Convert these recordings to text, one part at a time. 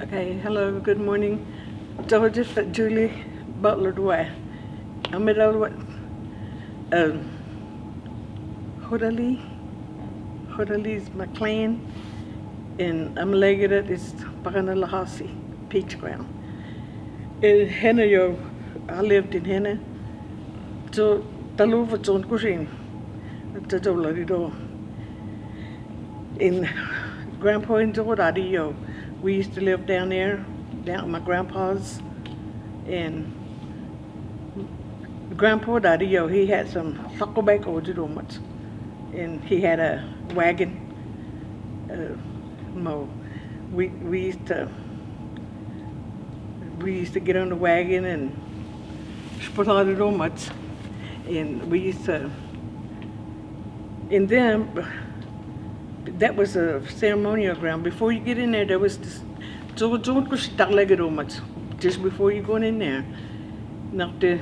Okay, hello, good morning. Julie Butler Dwyer. I'm at what? Hodali. Hodali's my clan. And I'm legged is Paganalahasi, Peach Ground. In Henna, I lived in Henna. So, Taluva John Cushing. Tajolarido. In Grandpa and Jordadio, we used to live down there, down at my grandpa's. And Grandpa Dadio, he had some huckleback much, and he had a wagon. Mo, we used to get on the wagon and put on it much, and we used to. And then that was a ceremonial ground. Before you get in there, there was this. Just before you going in there, now the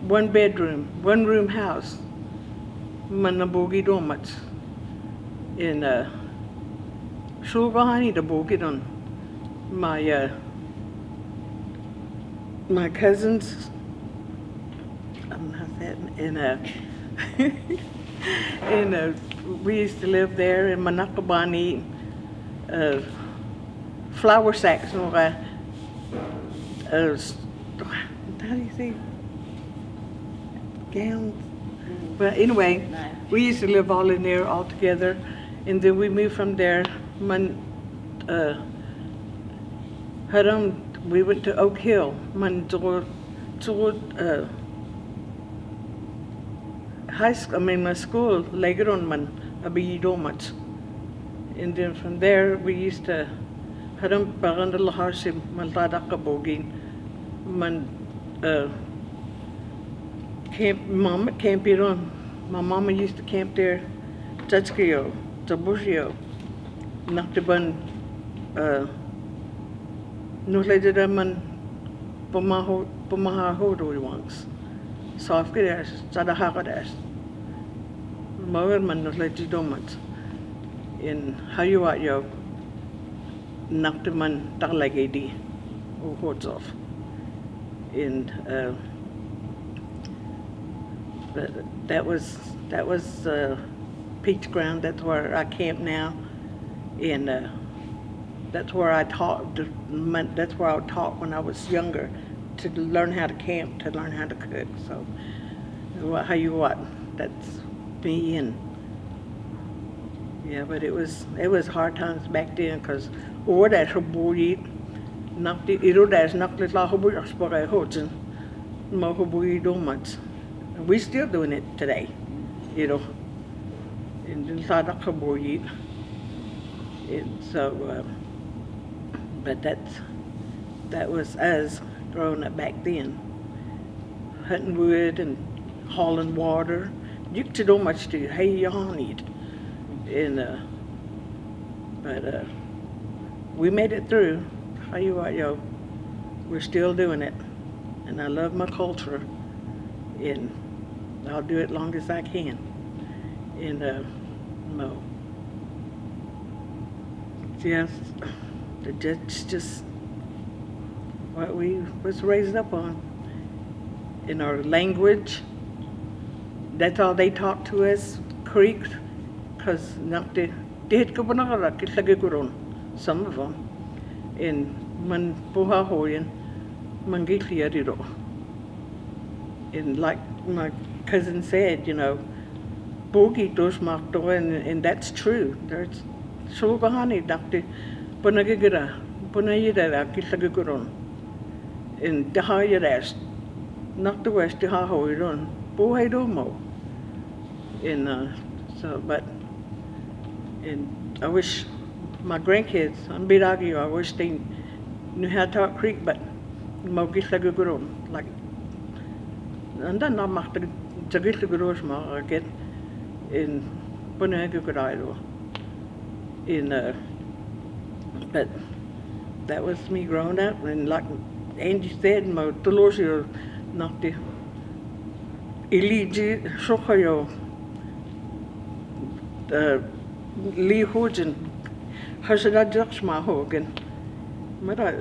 one room house, manabogi domat. In Shulgahani the bogid on my cousins, and we used to live there in Manakabani, flour sacks, how do you say, gowns? But anyway, we used to live all in there all together, and then we moved from there. We went to Oak Hill. High school, my school, later on, much. And then from there, we used to Haram Parandal Harshim, Maltadaka Bogin, camp, Mama camp here on. My mama used to camp there, Tatskio, Tabushio, Naktaban, Nuladaman, Pomaha Hodo once. Softgash, Sadahakadas. Mowerman Nuladidomat. In Hayuatyo, Naktaman Talagadi, or Hotzov. In that was Peach Ground. That's where I camp now, and that's where I taught. That's where I taught when I was younger, to learn how to camp, to learn how to cook. So, that's me. And yeah, but it was hard times back then, because all that hoboy, not the irodas, not the lahoboy spoke hotin, mohoboy do much. We're still doing it today, in the Sadakaboy. And so, but that was us growing up back then. Hunting wood and hauling water. You could do much to hey you need. And but we made it through. We're still doing it. And I love my culture. And I'll do it long as I can. And no. Yes, it's just what we was raised up on. In our language, that's all they talk to us, Creek, because some of them. And man puhahoyan, mangikliariro. And like my cousin said, Bogi dos makto, and that's true. There's Shulgahani Dr. Bonagira, Bonayida, Kislagaguron. In the higher rest, not the west, the Hahoiron, Bohaidomo. And and I wish my grandkids, I'm Biragi, I wish they knew how to talk Creek, but Mogislagaguron, like. And then I must get the gross market in Bonaguraido. But that was me growing up, and like Angie said, my Tulosio not the Eligi Shokayo, Lee Hogan, Hasada Jaxma Hogan, Men I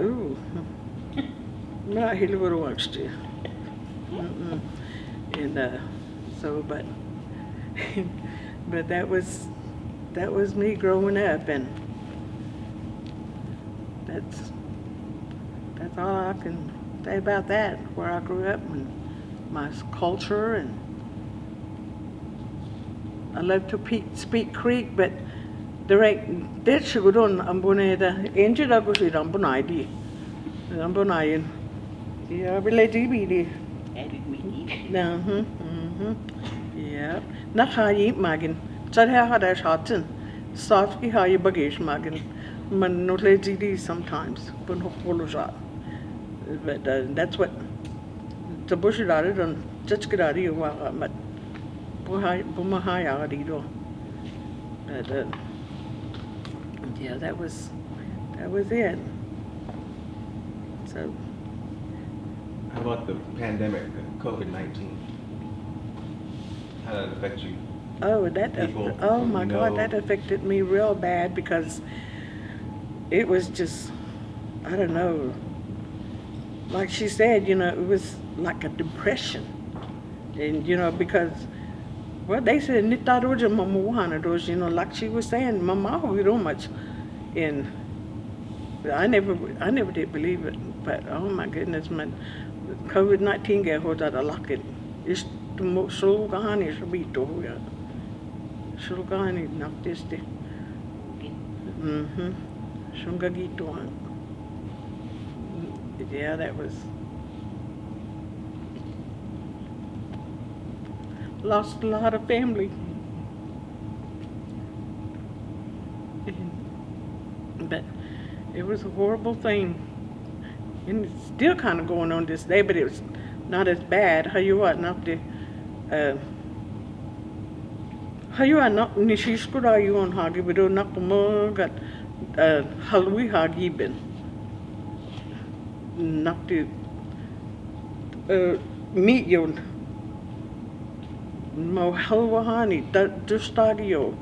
hele var watched you. And so, but but that was me growing up, and that's all I can say about that. Where I grew up and my culture, and I love to speak Creek, but there ain't that should go on. I'm gonna engine I go see I'm gonna yeah, but let's be yeah. Not how you eat Magan. So how that's hot and soft how you baggage Magan. Man, no lazy sometimes, but no full shot. But that's what the bush at it and just get out of you. But Bumahai out of But yeah, that was it. So. How about the pandemic, COVID-19? How did that affect you? Oh, my God, that affected me real bad because it was just, I don't know, like she said, it was like a depression. And, because, well, they said, like she was saying, Mama, we don't much. And I never did believe it, but oh my goodness, man, COVID-19 get hold of the lock it. It's the most slow gone is Mvto, yeah. Slow gone is not this day. Shunga gito. Yeah, that was. Lost a lot of family. But it was a horrible thing. And it's still kind of going on this day, but it was not as bad. How you are not the how you are not Nishishkura you on Hagi, but don't knock the mug at Halwi Hagi bin. Not the meet you. Mo Halwahani, just stagio.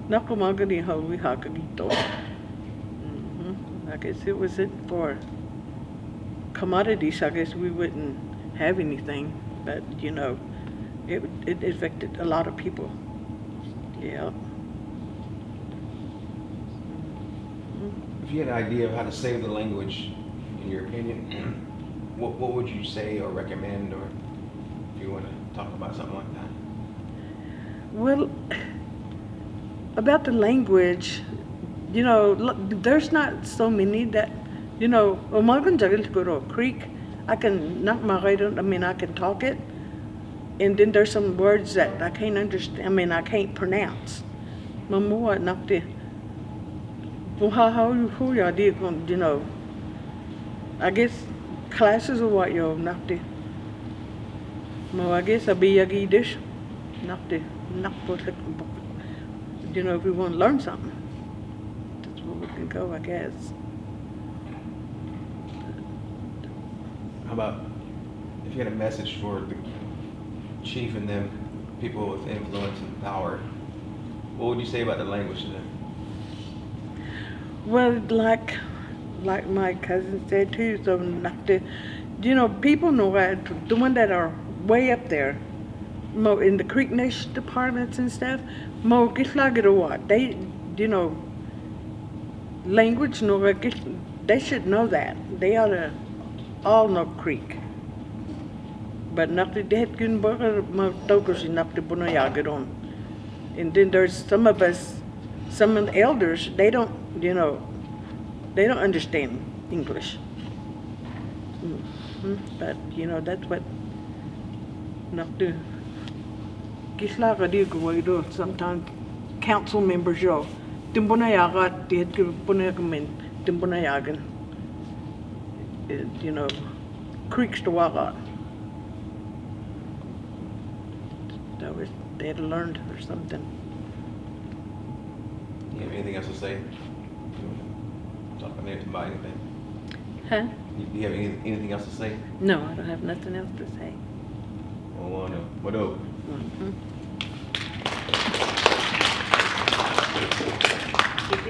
Nakamagani Halwi Hagito. I guess it was it for commodities. I guess we wouldn't have anything, but it affected a lot of people. Yeah. If you had an idea of how to save the language, in your opinion, what would you say or recommend, or if you want to talk about something like that? Well, about the language, there's not so many that, Omagan Jagil to go to a creek. I can not my I can talk it. And then there's some words that I can't understand, I can't pronounce. Mamua not the who you did, I guess classes or what you not the I guess I'll be a dish, not if we want to learn something. That's where we can go, I guess. How about if you had a message for the chief and them, people with influence and power, what would you say about the language to them? Well, like my cousin said too, so not to, people know that the one that are way up there, in the Creek Nation departments and stuff, get like it or what they, language they should know that. They ought to all know Creek. But not the dead can burger tokers enough to put on. And then there's some of us, some of the elders, they don't understand English. But that's what not to sometimes council members Timbonayagat did Punayagan Timbonayagan. Creeks to Wagat. That was they had learned or something. You have anything else to say? Talk about anything? Huh? Do you have anything else to say? No, I don't have nothing else to say. Oh, no. What up? It's